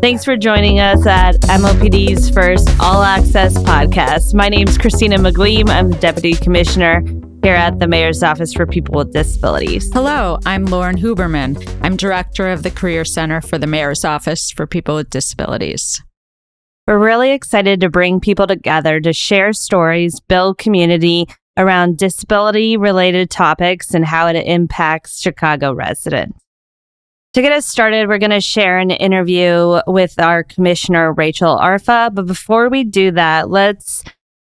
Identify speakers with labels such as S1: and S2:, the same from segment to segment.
S1: Thanks for joining us at MOPD's first All Access podcast. My name is Christina McGleam. I'm the Deputy Commissioner here at the Mayor's Office for People with Disabilities.
S2: Hello, I'm Lauren Huberman. I'm Director of the Career Center for the Mayor's Office for People with Disabilities.
S1: We're really excited to bring people together to share stories, build community around disability-related topics and how it impacts Chicago residents. To get us started, we're going to share an interview with our Commissioner Rachel Arfa. But before we do that, let's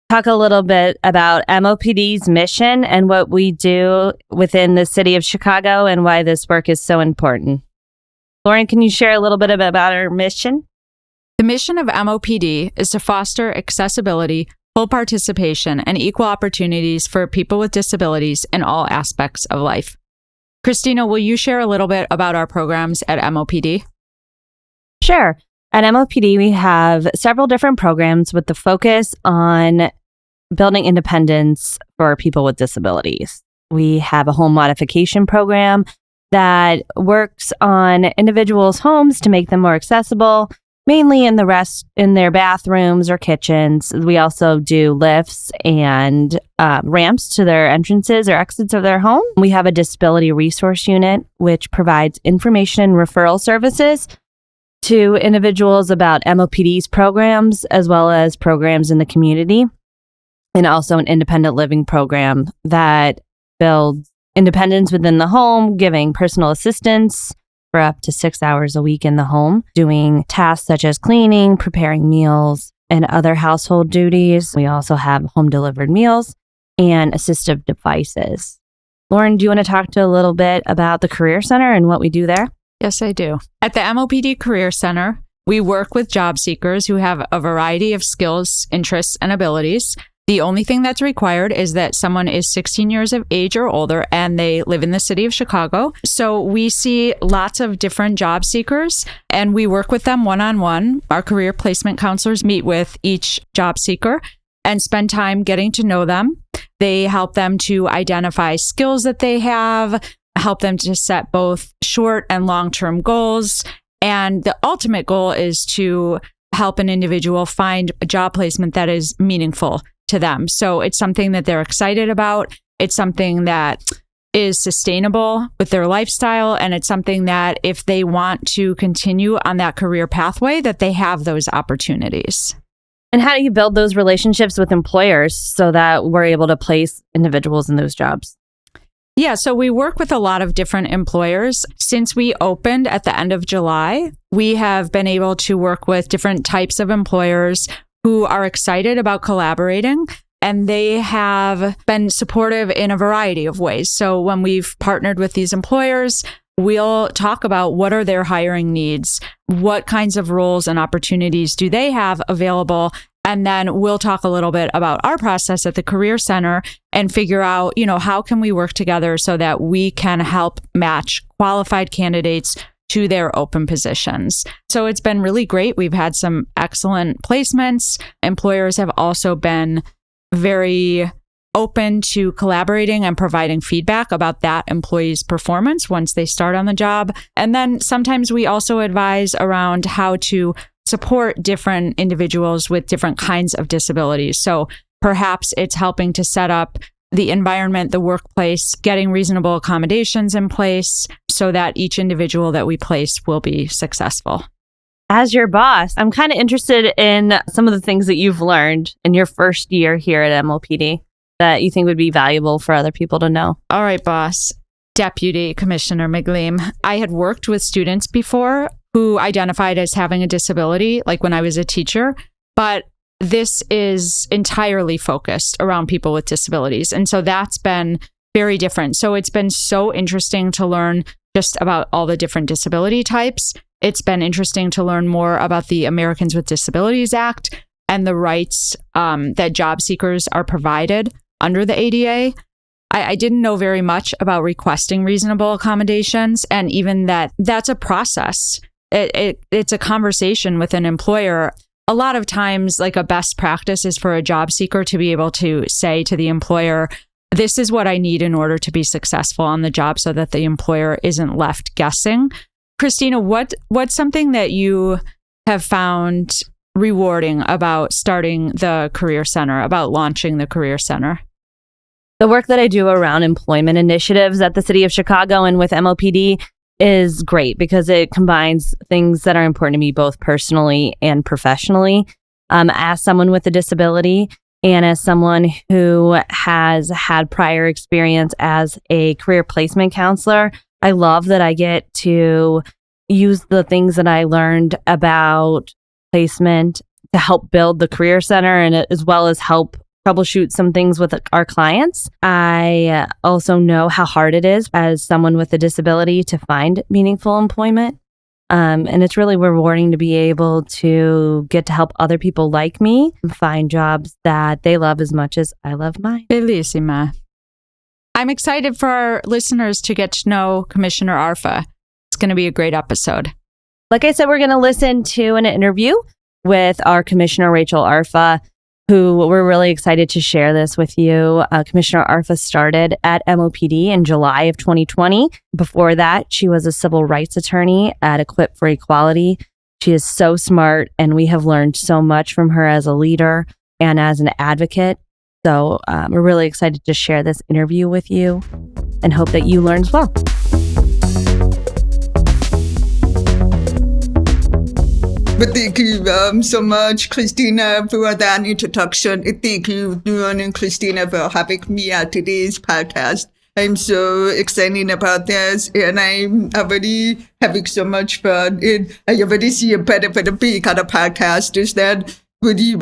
S1: talk a little bit about MOPD's mission and what we do within the city of Chicago and why this work is so important. Lauren, can you share a little bit about our mission?
S2: The mission of MOPD is to foster accessibility, full participation, and equal opportunities for people with disabilities in all aspects of life. Christina, will you share a little bit about our programs at MOPD?
S1: Sure. At MOPD, we have several different programs with the focus on building independence for people with disabilities. We have a home modification program that works on individuals' homes to make them more accessible, mainly in their bathrooms or kitchens. We also do lifts and ramps to their entrances or exits of their home. We have a disability resource unit, which provides information and referral services to individuals about MOPD's programs, as well as programs in the community, and also an independent living program that builds independence within the home, giving personal assistance for up to 6 hours a week in the home, doing tasks such as cleaning, preparing meals, and other household duties. We also have home delivered meals and assistive devices. Lauren, do you want to talk a little bit about the Career Center and what we do there?
S2: Yes, I do. At the MOPD Career Center, we work with job seekers who have a variety of skills, interests, and abilities. The only thing that's required is that someone is 16 years of age or older and they live in the city of Chicago. So we see lots of different job seekers and we work with them one-on-one. Our career placement counselors meet with each job seeker and spend time getting to know them. They help them to identify skills that they have, help them to set both short and long-term goals. And the ultimate goal is to help an individual find a job placement that is meaningful to them. So it's something that they're excited about. It's something that is sustainable with their lifestyle. And it's something that if they want to continue on that career pathway, that they have those opportunities.
S1: And how do you build those relationships with employers so that we're able to place individuals in those jobs?
S2: Yeah, so we work with a lot of different employers. Since we opened at the end of July, we have been able to work with different types of employers who are excited about collaborating, and they have been supportive in a variety of ways. So when we've partnered with these employers, we'll talk about what are their hiring needs, what kinds of roles and opportunities do they have available, and then we'll talk a little bit about our process at the Career Center and figure out, how can we work together so that we can help match qualified candidates to their open positions. So it's been really great. We've had some excellent placements. Employers have also been very open to collaborating and providing feedback about that employee's performance once they start on the job. And then sometimes we also advise around how to support different individuals with different kinds of disabilities. So perhaps it's helping to set up the environment, the workplace, getting reasonable accommodations in place so that each individual that we place will be successful.
S1: As your boss, I'm kind of interested in some of the things that you've learned in your first year here at MOPD that you think would be valuable for other people to know.
S2: All right, boss. Deputy Commissioner McGleam. I had worked with students before who identified as having a disability, like when I was a teacher, but this is entirely focused around people with disabilities. And so that's been very different. So it's been so interesting to learn just about all the different disability types. It's been interesting to learn more about the Americans with Disabilities Act and the rights that job seekers are provided under the ADA. I didn't know very much about requesting reasonable accommodations, and even that's a process. It's a conversation with an employer. A lot of times, like a best practice is for a job seeker to be able to say to the employer, this is what I need in order to be successful on the job so that the employer isn't left guessing. Christina, what's something that you have found rewarding about starting the Career Center, about launching the Career Center?
S1: The work that I do around employment initiatives at the City of Chicago and with MOPD is great because it combines things that are important to me both personally and professionally. As someone with a disability and as someone who has had prior experience as a career placement counselor, I love that I get to use the things that I learned about placement to help build the Career Center and as well as help troubleshoot some things with our clients. I also know how hard it is as someone with a disability to find meaningful employment. And it's really rewarding to be able to get to help other people like me find jobs that they love as much as I love mine.
S2: Bellissima. I'm excited for our listeners to get to know Commissioner Arfa. It's going to be a great episode.
S1: Like I said, we're going to listen to an interview with our Commissioner Rachel Arfa, who we're really excited to share this with you. Commissioner Arfa started at MOPD in July of 2020. Before that, she was a civil rights attorney at Equip for Equality. She is so smart, and we have learned so much from her as a leader and as an advocate. So we're really excited to share this interview with you and hope that you learn as well.
S3: But thank you so much, Christina, for that introduction. Thank you, Duan and Christina, for having me at today's podcast. I'm so excited about this, and I'm already having so much fun. And I already see a benefit of being on a podcast is that when you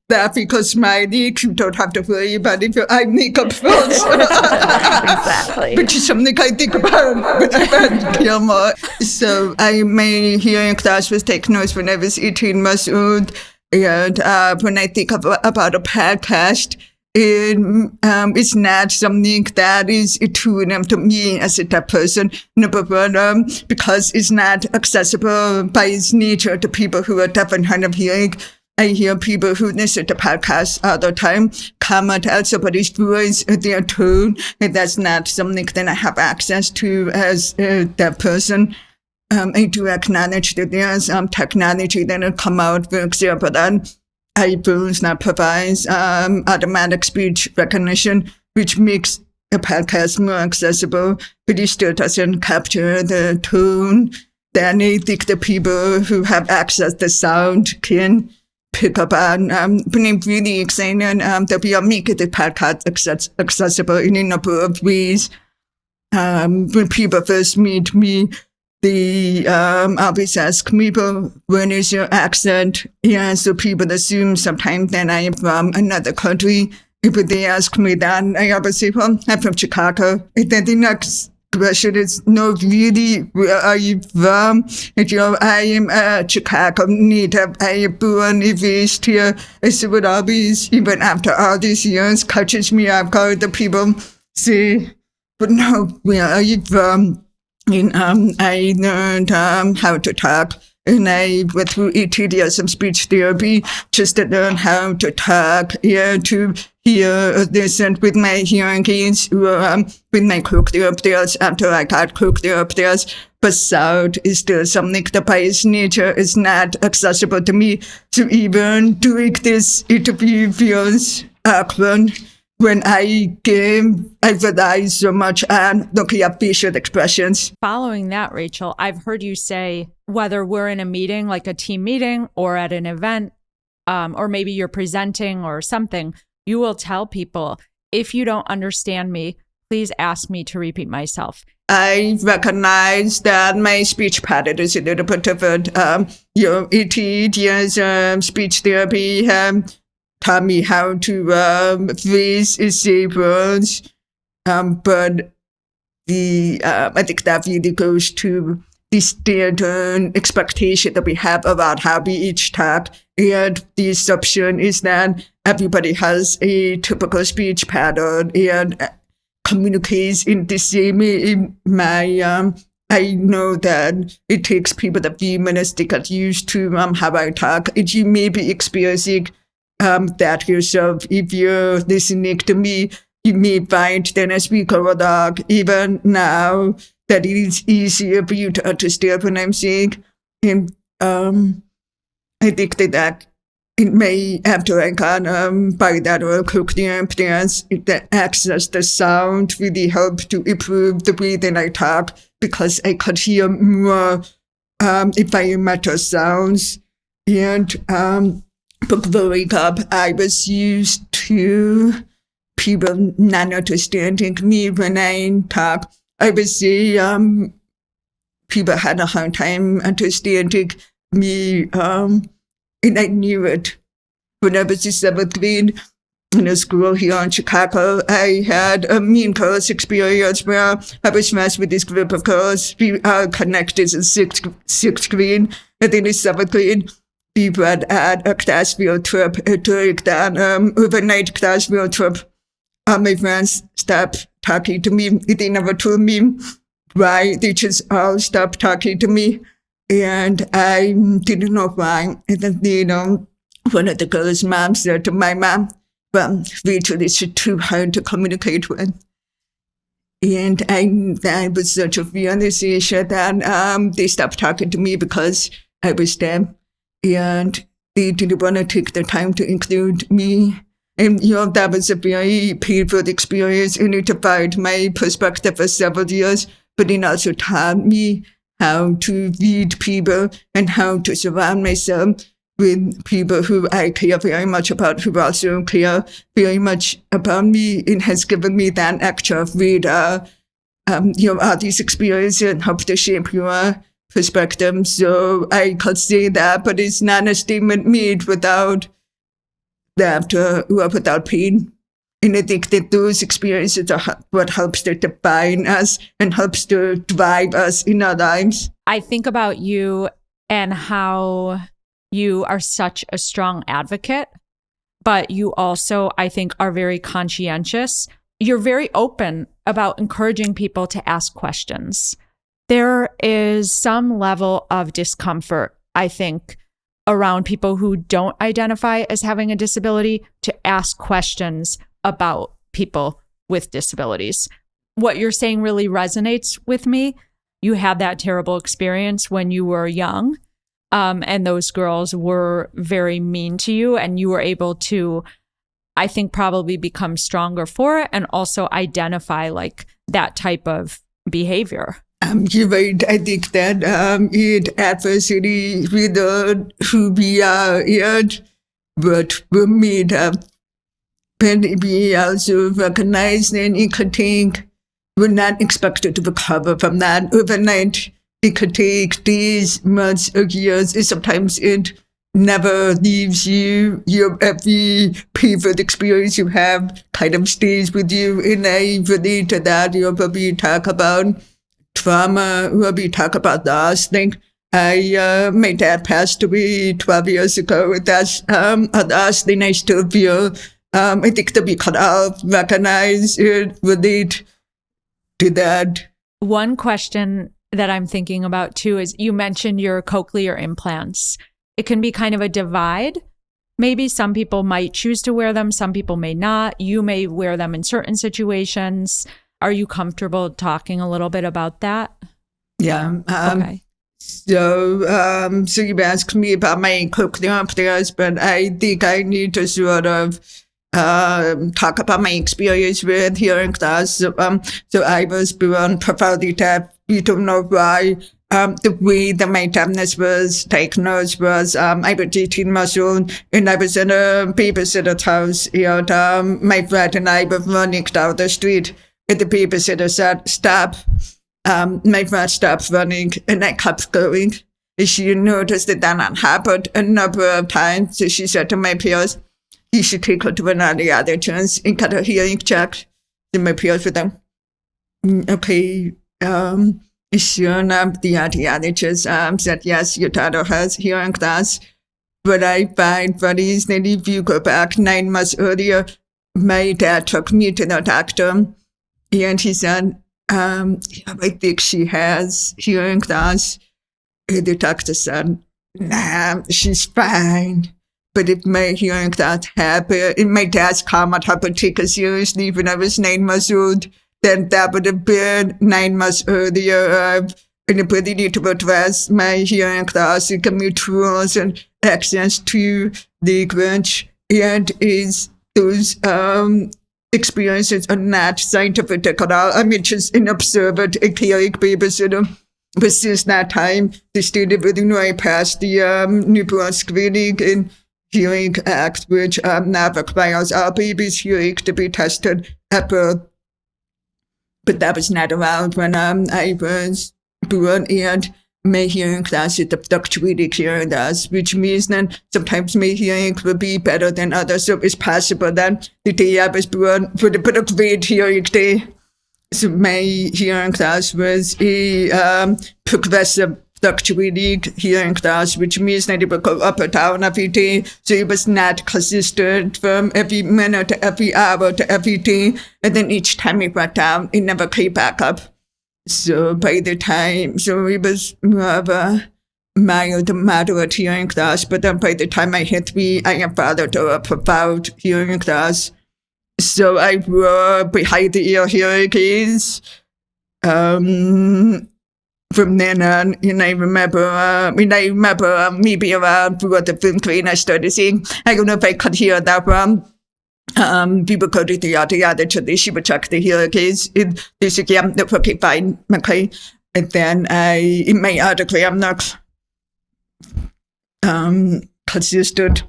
S3: laughing or smiling, you don't have to worry about if your eye makeup falls.
S1: Exactly.
S3: Which is something I think about when I'm at Gilmore. So my hearing class was taken notes when I was 18 months old. And when I think about a podcast, it's not something that is attuned to me as a deaf person. Number one, because it's not accessible by its nature to people who are deaf and hard of hearing. I hear people who listen to podcasts all the time comment on somebody's voice, their tone, and that's not something that I have access to as a deaf person. I do acknowledge that there's technology that will come out, for example, that iPhones that provides automatic speech recognition, which makes a podcast more accessible, but it still doesn't capture the tone that I think the people who have access to sound can pick up on. But I'm really excited that we are making the podcast accessible in a number of ways. When people first meet me, they always ask me, when is your accent? Yeah, so people assume sometimes that I am from another country. If they ask me that, I always say, well, I'm from Chicago. And then the next question is, no, really, where are you from? And, I am a Chicago native. I am born and raised here. I say, what always, even after all these years, catches me off guard. The people say, but no, where are you from? And I learned how to talk. And I went through 18 years of speech therapy just to learn how to talk, to hear, listen with my hearing aids, or with my cochlear after I got cochlear. But sound is still something that by its nature is not accessible to me. So even doing this interview feels awkward. When I came, I relied so much on looking at facial expressions.
S2: Following that, Rachel, I've heard you say, whether we're in a meeting, like a team meeting, or at an event, or maybe you're presenting or something, you will tell people, if you don't understand me, please ask me to repeat myself.
S3: I recognize that my speech pattern is a little bit different. 18 years of speech therapy taught me how to phrase and say words, but I think that really goes to the standard expectation that we have about how we each talk, and the assumption is that everybody has a typical speech pattern and communicates in the same way. I know that it takes people a few minutes to get used to how I talk, and you may be experiencing that yourself. If you're listening to me, you may find that as we go along, even now, that it is easier for you to understand what I'm saying. And I think that it may, after I got bilateral cochlear implants, the access, the sound really helped to improve the way that I talk because I could hear more environmental sounds. And but growing up, I was used to people not understanding me when I talk. I would say people had a hard time understanding me, and I knew it. When I was in 7th grade in a school here in Chicago, I had a mean girls experience where I was friends with this group of girls. We connected in 6th grade, and then in 7th grade, we went at a class field trip. During that overnight class field trip, my friends stopped talking to me. They never told me why. They just all stopped talking to me. And I didn't know why. And then, one of the girls' moms said to my mom, well, Rachel, it's too hard to communicate with. And that was such a realization that they stopped talking to me because I was deaf. And they didn't want to take the time to include me. And, that was a very painful experience. And it divided my perspective for several years. But it also taught me how to read people and how to surround myself with people who I care very much about, who also care very much about me. It has given me that extra radar, all these experiences and help to shape your perspective. So I could say that, but it's not a statement made without laughter or without pain. And I think that those experiences are what helps to define us and helps to drive us in our lives.
S2: I think about you and how you are such a strong advocate, but you also, I think, are very conscientious. You're very open about encouraging people to ask questions. There is some level of discomfort, I think, around people who don't identify as having a disability to ask questions about people with disabilities. What you're saying really resonates with me. You had that terrible experience when you were young, and those girls were very mean to you, and you were able to, I think, probably become stronger for it and also identify like that type of behavior.
S3: You're right. I think that in adversity, we learn who we are and what we're made of. But we also recognize that it could take, we're not expected to recover from that overnight. It could take days, months, or years, and sometimes it never leaves you. Every painful experience you have kind of stays with you. And I relate to that. We talk about trauma, we talk about loss. My dad passed away 12 years ago. That's a loss thing I still feel. I think that we could all recognize it, relate to that.
S2: One question that I'm thinking about too is you mentioned your cochlear implants. It can be kind of a divide. Maybe some people might choose to wear them, some people may not. You may wear them in certain situations. Are you comfortable talking a little bit about that?
S3: Yeah.
S2: Okay.
S3: So you asked me about my cochlear implants, but I think I need to sort of talk about my experience with hearing loss. So I was born profoundly deaf. We don't know why. The way that my deafness was diagnosed was I was 18 months old and I was in a babysitter's house. And my friend and I were running down the street and the babysitter said, stop. My friend stopped running and I kept going. And she noticed that that happened a number of times. So she said to my peers, you should take her to another audience and get her hearing checked. And my peers were them. Okay. Sure enough, the audiologist said, yes, your daughter has hearing loss. But I find funny is that if you go back 9 months earlier, my dad took me to the doctor and he said, I think she has hearing loss. And the doctor said, nah, she's fine. But if my hearing loss happened, and my dad's comment happened to take her seriously when I was 9 months old, then that would have been 9 months earlier. an ability to address my hearing loss and give me tools and access to language, and is those experiences are not scientific at all. I'm just an observer, a caring babysitter. But since that time, the state of Illinois passed the newborn screening and hearing act, which now requires all babies' hearing to be tested at birth. But that was not around when I was born, and my hearing loss is the fluctuating hearing loss, which means that sometimes my hearing will be better than others. So it's possible that the day I was born would have been a great hearing day. So my hearing loss was a progressive fluctuating hearing loss, which means that it would go up or down every day. So it was not consistent from every minute to every hour to every day. And then each time it went down, it never came back up. So by the time, so it was more of a mild to moderate hearing loss. But then by the time I hit 3, I had followed a profound hearing loss. So I wore behind the ear hearing aids. From then on, and I remember maybe around before the film grade, I started saying, I don't know if I could hear that one. People go to the audiologist, she would check the hearing aids, and they said, yeah, that's okay, fine, okay. And then in my article, I'm not consistent,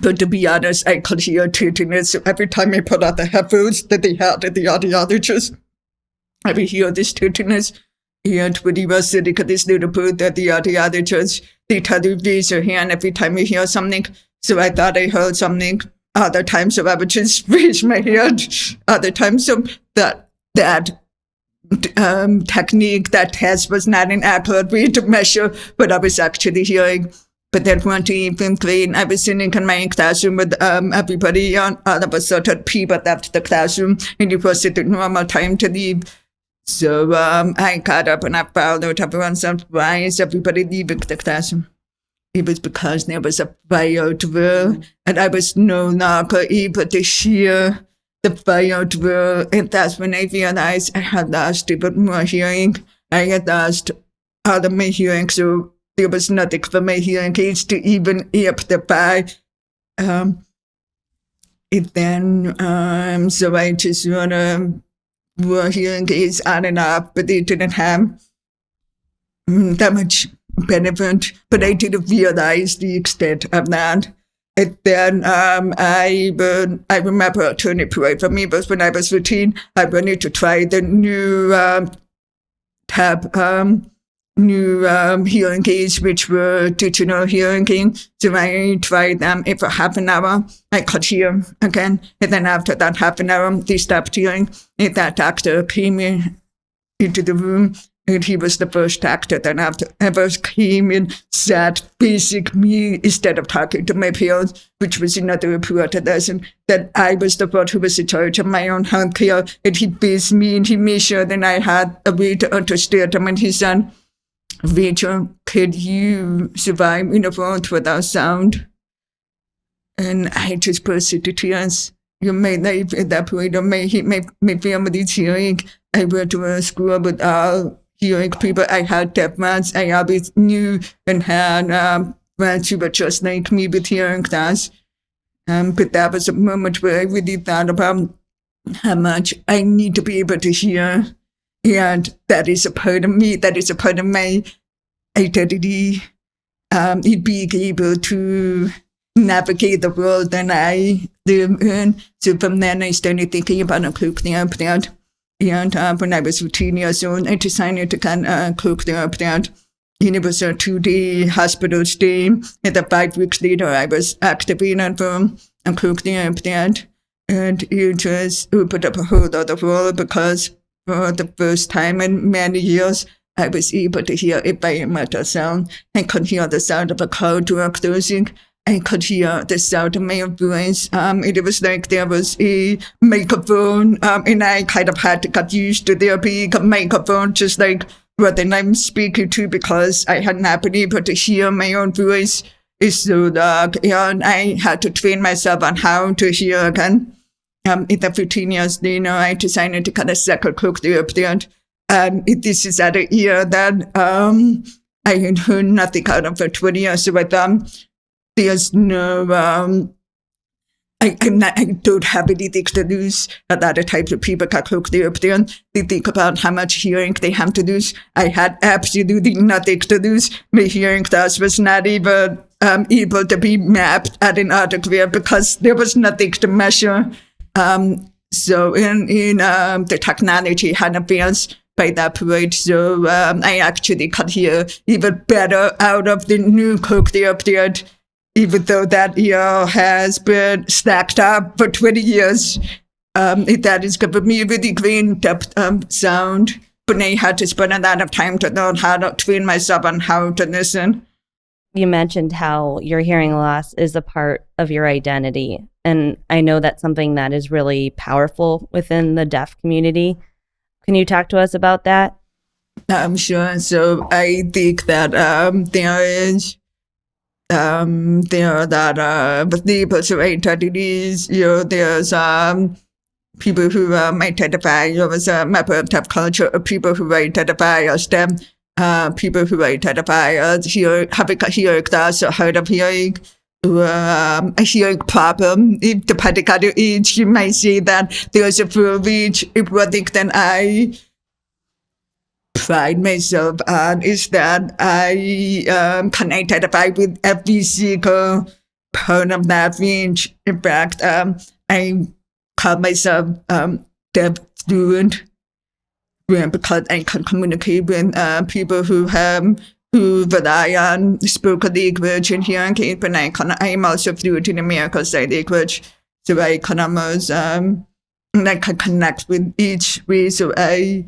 S3: but to be honest, I could hear tinnitus. So every time I put out the headphones that they had at the audiologist, I would hear this tinnitus. And when he was sitting at this little booth at the audiologist, they tell you raise your hand every time you hear something. So I thought I heard something. Other times, so I would just raise my hand. Other times, so that technique, that test was not an accurate way to measure what I was actually hearing. But then one day in fifth grade, I was sitting in my classroom with everybody, and all of a sudden people left the classroom, and it was the normal time to leave. So I got up and I found out everyone said, why is everybody leaving the classroom? It was because there was a fire drill, and I was no longer able to hear the fire drill. And that's when I realized I had lost even more hearing. I had lost all of my hearing, so there was nothing for my hearing aids to even amplify. And then, so I just sort of wore hearing aids on and off, but they didn't have that much benefit. But I didn't realize the extent of that. And then I remember a turning point for me was when I was 15. I wanted to try the new hearing aids, which were digital hearing aids. So I tried them. And for half an hour, I could hear again. And then after that half an hour, they stopped hearing. And that doctor came into the room, and he was the first doctor that ever came and sat basic me instead of talking to my parents, which was another important lesson, that I was the one who was in charge of my own health care. And he based me, and he made sure that I had a way to understand him. And he said, Rachel, could you survive in a world without sound? And I just burst into tears. My life at that point, my family's hearing. I went to a school with all hearing people. I had deaf ones. I always knew and had friends who were just like me with hearing loss. But that was a moment where I really thought about how much I need to be able to hear. And that is a part of me. That is a part of my identity. Being able to navigate the world that I live in. So from then I started thinking about a cochlear implant. And when I was 15 years old, I decided to get a cochlear implant. And it was a 2-day hospital stay. And then 5 weeks later, I was activated for a cochlear implant. And it just opened up a whole other world, because for the first time in many years, I was able to hear environmental sound. I could hear the sound of a car door closing. I could hear the sound of my own voice. It was like there was a microphone, and I kind of had to get used to there being a microphone, just like what I'm speaking to, because I had not been able to hear my own voice. It's so dark, and I had to train myself on how to hear again. In the 15 years later, I decided to get a second cochlear implant. And this is at a year that I had heard nothing out of for 20 years. So there's no, I don't have anything to lose. A lot of types of people got hooked up there. They think about how much hearing they have to lose. I had absolutely nothing to lose. My hearing loss was not even able to be mapped at an article because there was nothing to measure. So in the technology had advanced by that point. So I actually could hear even better out of the new cochlear implant, even though that ear has been stacked up for 20 years. That is giving me a really great depth sound. But I had to spend a lot of time to learn how to train myself on how to listen.
S1: You mentioned how your hearing loss is a part of your identity. And I know that's something that is really powerful within the deaf community. Can you talk to us about that?
S3: Sure. So I think that there are that with people with identities, there's people who identify as a member of deaf culture, or people who identify as them, people who identify as having a hearing loss or hard of hearing, or a hearing problem. If depending on your age, you might say that there's a full range. If one thing that I pride myself on is that I can identify with every single part of that range. In fact, I call myself deaf fluent because I can communicate with people who rely on spoken language and hearing aid, but I'm also fluent in American Sign Language, so I can almost I can connect with each way. So I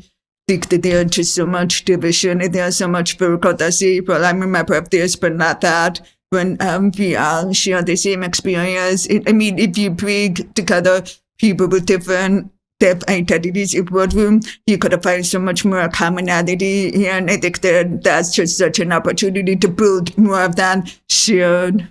S3: think that there's just so much division and there's so much bureaucracy. Well, I'm a member of this, but not that. When we all share the same experience, if you bring together people with different deaf identities in one room, you could find so much more commonality. And I think that that's just such an opportunity to build more of that shared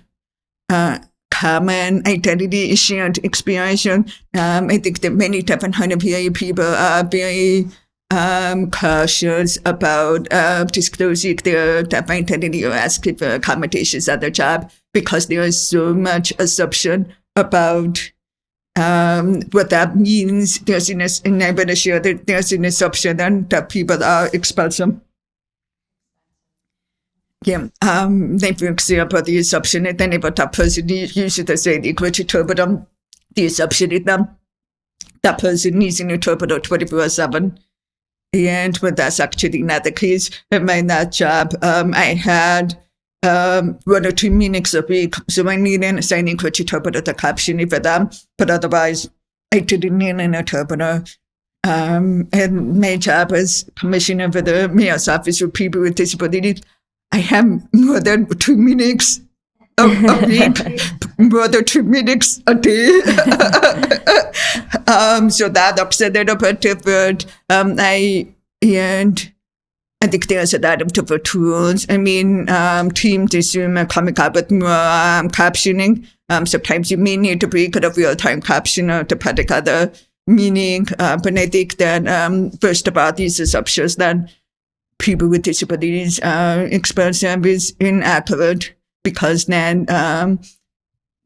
S3: common identity, shared experience. I think that many deaf and hard of hearing people are very cautious about disclosing their deaf identity or asking for accommodations at their job because there is so much assumption about what that means. There's an assumption that people are expensive. Yeah, like for example, the assumption that then about that person uses the same language interpreter, the assumption is that person needs an interpreter 24/7. And when that's actually not the case, in my last job, I had 1 or 2 minutes a week. So I needed a sign language interpreter to caption it for them. But otherwise, I didn't need an interpreter. And my job as commissioner for the mayor's office for people with disabilities, I have more than 2 minutes a week, more than 2 minutes a day. So that upset it a bit different. I think there's a lot of different tools. Teams assume coming up with more captioning. Sometimes you may need to bring a real-time captioner depending on the meaning. But I think that first of all, these assumptions that people with disabilities experience is inaccurate, because then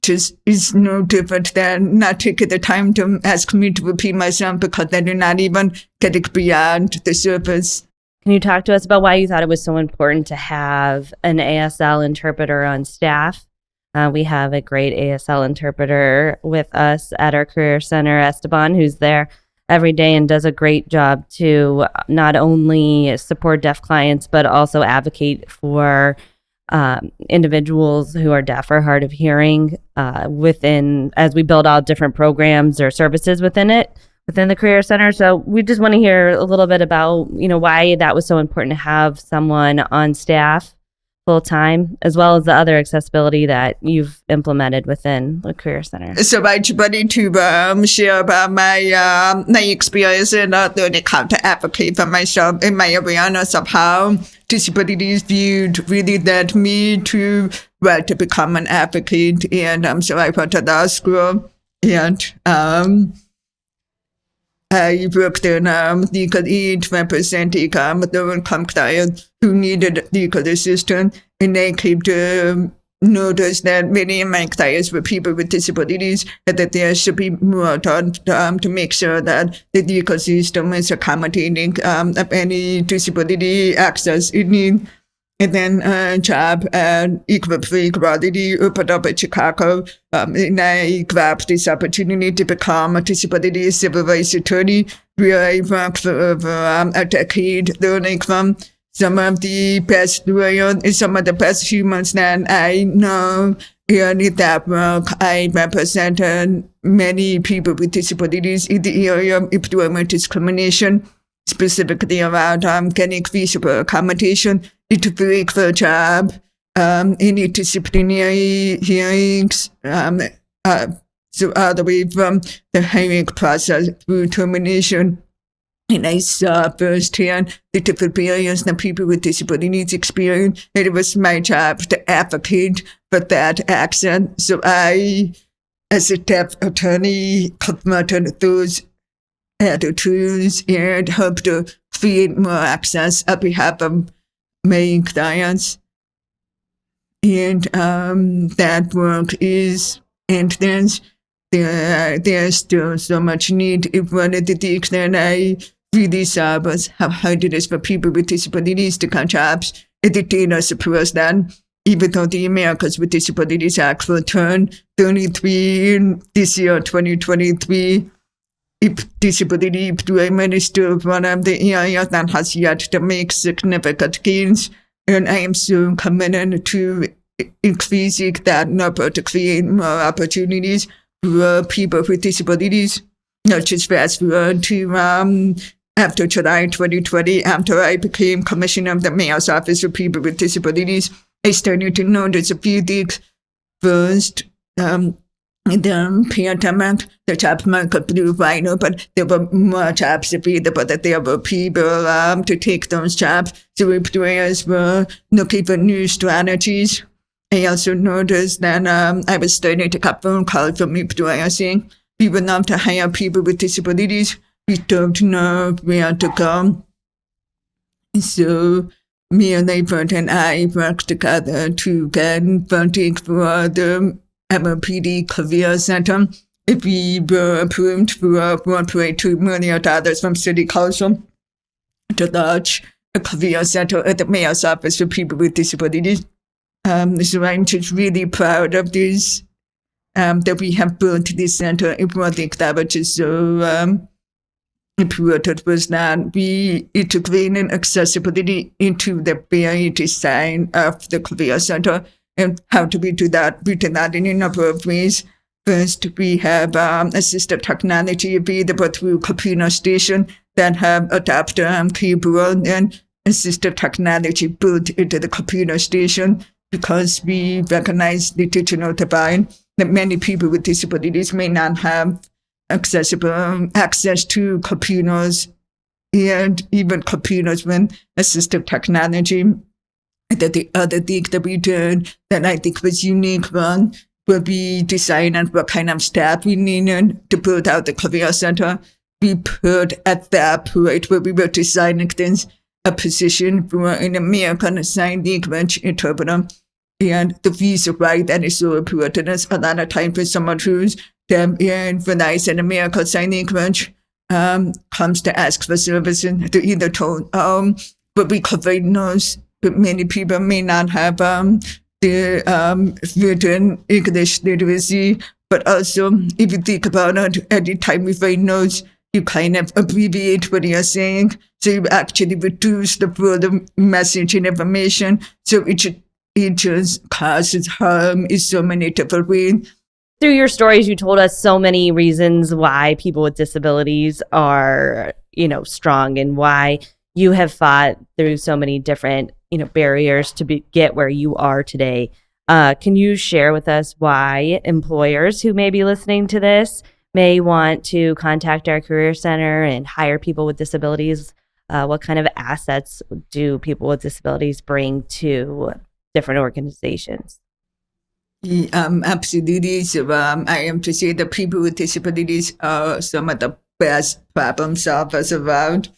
S3: just is no different than not taking the time to ask me to repeat myself because then you're not even getting beyond the surface.
S1: Can you talk to us about why you thought it was so important to have an ASL interpreter on staff? We have a great ASL interpreter with us at our Career Center, Esteban, who's there every day and does a great job to not only support deaf clients, but also advocate for individuals who are deaf or hard of hearing as we build out different programs or services within the Career Center. So we just want to hear a little bit about, why that was so important to have someone on staff full time, as well as the other accessibility that you've implemented within the Career Center.
S3: So I just wanted to share about my experience and learning how to advocate for myself and my awareness of how disabilities viewed really led me to become an advocate. And so I went to law school, and I worked in legal aid representing low-income clients who needed legal assistance, and I came to notice that many of my clients were people with disabilities, and that there should be more done to make sure that the legal system is accommodating of any disability access in need. And then job and equal pay equality opened up at Chicago. And I grabbed this opportunity to become a disability civil rights attorney, where I worked for over a decade, learning from some of the best lawyers and some of the best humans that I know. And in that work, I represented many people with disabilities in the area of employment discrimination, specifically around getting reasonable accommodation, to break the job, any disciplinary hearings, so all the way from the hiring process through termination. And I saw firsthand the different barriers that people with disability needs experience. And it was my job to advocate for that action. So I, as a deaf attorney, confronted those attitudes and helped to create more access on behalf of my clients. And that work is endless. There's still so much need. If one of the things that I really saw was how hard it is for people with disabilities to get jobs, and the data supports that. Even though the Americans with Disabilities Act will turn 33 in this year, 2023, if disability employment is still one of the areas that has yet to make significant gains. And I am so committed to increasing that number to create more opportunities for people with disabilities, not just fast forward to after July 2020, after I became Commissioner of the Mayor's Office for People with Disabilities, I started to notice a few things. First, in the pandemic, the job market blew wide open. There were more jobs available, that there were people to take those jobs. So employers were looking for new strategies. I also noticed that I was starting to get phone calls from employers saying, we would love to hire people with disabilities. We don't know where to go. So me and Neighbor and I worked together to get funding for the MOPD Career Center. We were approved for $1.2 million from City Council to launch a career center at the Mayor's Office for People with Disabilities. So I'm just really proud of this, that we have built this center. And one thing that was just so important was that we integrated accessibility into the very design of the career center. And how do we do that? We do that in a number of ways. First, we have assistive technology available through computer station that have adapter keyboard and assistive technology built into the computer station, because we recognize the digital divide, that many people with disabilities may not have access to computers, and even computers with assistive technology. That the other thing that we did that I think was unique one will be deciding what kind of staff we needed to build out the career center. We put at that point where we were designing things a position for an American Sign Language interpreter. And the reason why that is so important is a lot of time for someone who's deaf and relies on American Sign Language comes to ask for services to either told, but we cover those. But many people may not have the written English literacy, but also if you think about it, every time we write notes, you kind of abbreviate what you're saying, so you actually reduce the further message and information. So it just causes harm in so many different ways.
S1: Through your stories, you told us so many reasons why people with disabilities are, strong, and why you have fought through so many different, barriers to get where you are today. Can you share with us why employers who may be listening to this may want to contact our Career Center and hire people with disabilities? What kind of assets do people with disabilities bring to different organizations?
S3: Absolutely. So I am to say that people with disabilities are some of the best problem solvers around.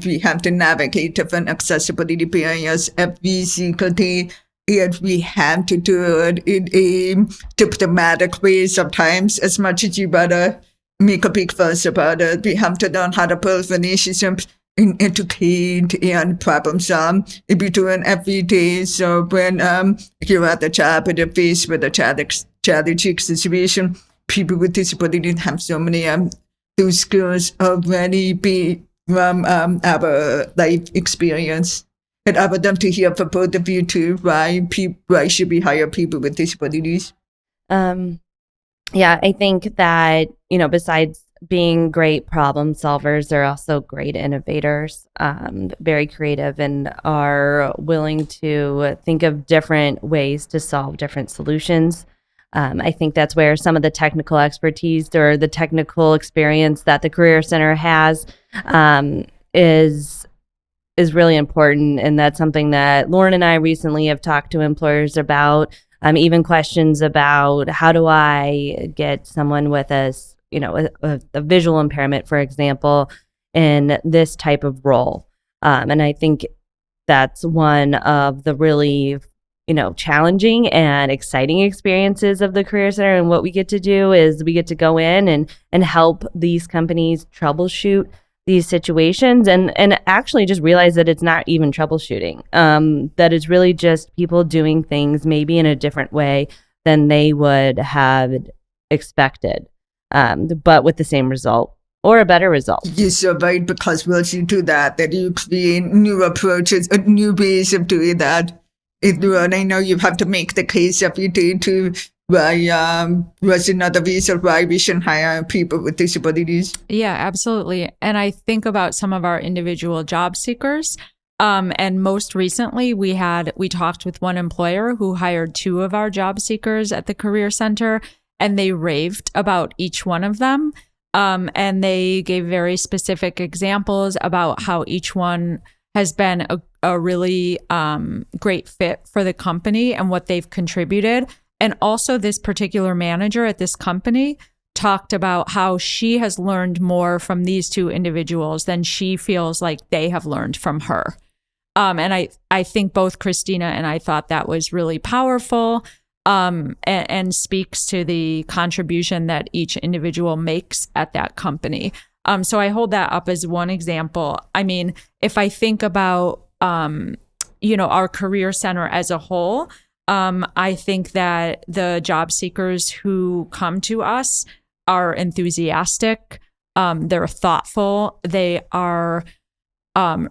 S3: We have to navigate different accessibility barriers every single day, and we have to do it in a diplomatic way sometimes. As much as you better make a big fuss about it, we have to learn how to build relationships and educate and problem solve. If we do it every day, so when you're at the job and you're faced with a challenging situation, people with disabilities have so many those skills already be from our life experience. And I would love to hear from both of you too, why should we hire people with disabilities?
S1: Yeah, I think that, besides being great problem solvers, they're also great innovators, very creative, and are willing to think of different ways to solve different solutions. I think that's where some of the technical expertise or the technical experience that the Career Center has is really important. And that's something that Lauren and I recently have talked to employers about, even questions about how do I get someone with a visual impairment, for example, in this type of role. And I think that's one of the really challenging and exciting experiences of the Career Center. And what we get to do is we get to go in and help these companies troubleshoot these situations and actually just realize that it's not even troubleshooting, that it's really just people doing things maybe in a different way than they would have expected, but with the same result or a better result.
S3: You're so right, because once you do that you create new approaches and new ways of doing that. And I know you have to make the case every day to why was another reason why we should hire people with disabilities.
S2: Yeah, absolutely. And I think about some of our individual job seekers. And most recently, we talked with one employer who hired 2 of our job seekers at the Career Center, and they raved about each one of them. And they gave very specific examples about how each one has been a really great fit for the company and what they've contributed. And also this particular manager at this company talked about how she has learned more from these 2 individuals than she feels like they have learned from her. And I think both Christina and I thought that was really powerful, and speaks to the contribution that each individual makes at that company. So I hold that up as one example. I mean, if I think about, our Career Center as a whole, I think that the job seekers who come to us are enthusiastic. They're thoughtful. They are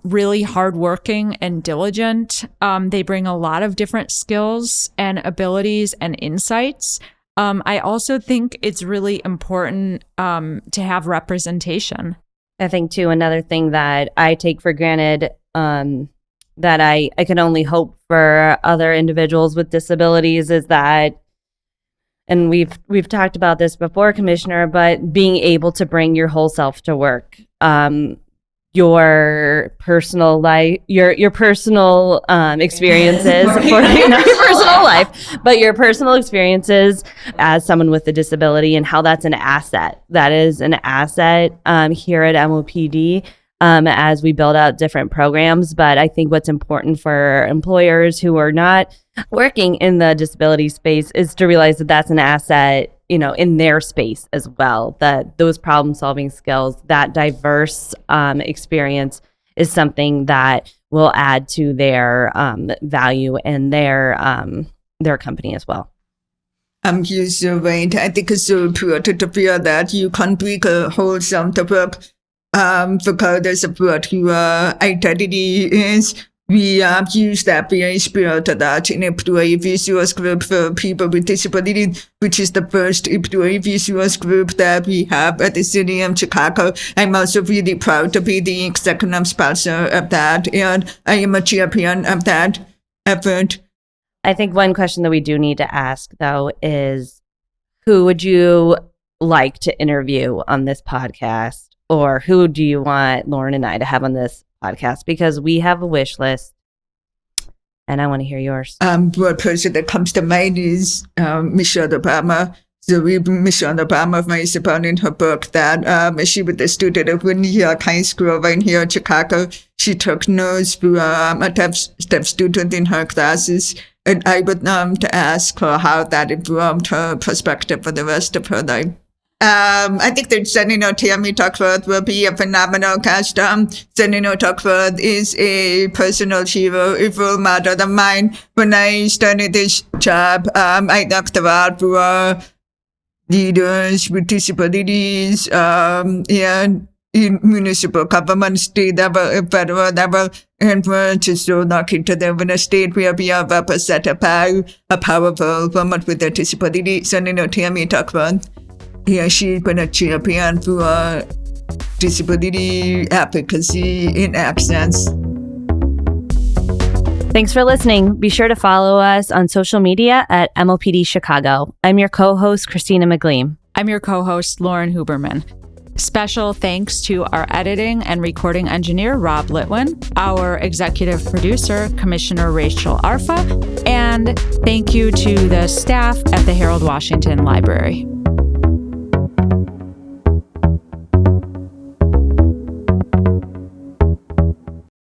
S2: really hardworking and diligent. They bring a lot of different skills and abilities and insights. I also think it's really important to have representation.
S1: I think, too, another thing that I take for granted, that I can only hope for other individuals with disabilities, is that, and we've talked about this before, Commissioner, but being able to bring your whole self to work. Your personal life, your personal experiences, not your personal life, but your personal experiences as someone with a disability, and how that's an asset. That is an asset here at MOPD as we build out different programs. But I think what's important for employers who are not working in the disability space is to realize that that's an asset, in their space as well, that those problem solving skills, that diverse experience is something that will add to their value and their company as well.
S3: You're so right. I think it's so important to feel that you can bring a whole self to work, regardless of what your identity is. We use that very spirit of that in employee resource group for people with disabilities, which is the first employee resource group that we have at the City of Chicago. I'm also really proud to be the executive sponsor of that, and I am a champion of that effort.
S1: I think one question that we do need to ask, though, is who would you like to interview on this podcast, or who do you want Lauren and I to have on this podcast? Because we have a wish list, and I want to hear yours.
S3: One person that comes to mind is Michelle Obama. So Michelle Obama writes about in her book that she was a student of New York High School right here in Chicago. She took notes for a deaf student in her classes. And I would to ask her how that informed her perspective for the rest of her life. I think that Tammy Tuckworth will be a phenomenal cast. Tuckworth is a personal hero, a role model of mine. When I started this job, I looked around for leaders with disabilities, and in municipal government, state level, federal level, and we're just so lucky to live in a state where we are represented by a powerful woman with a disability. Tammy Tuckworth. Yeah, she's been a champion for disability advocacy in accents.
S1: Thanks for listening. Be sure to follow us on social media at MOPD Chicago. I'm your co-host, Christina McLean.
S2: I'm your co-host, Lauren Huberman. Special thanks to our editing and recording engineer, Rob Litwin, our executive producer, Commissioner Rachel Arfa, and thank you to the staff at the Harold Washington Library.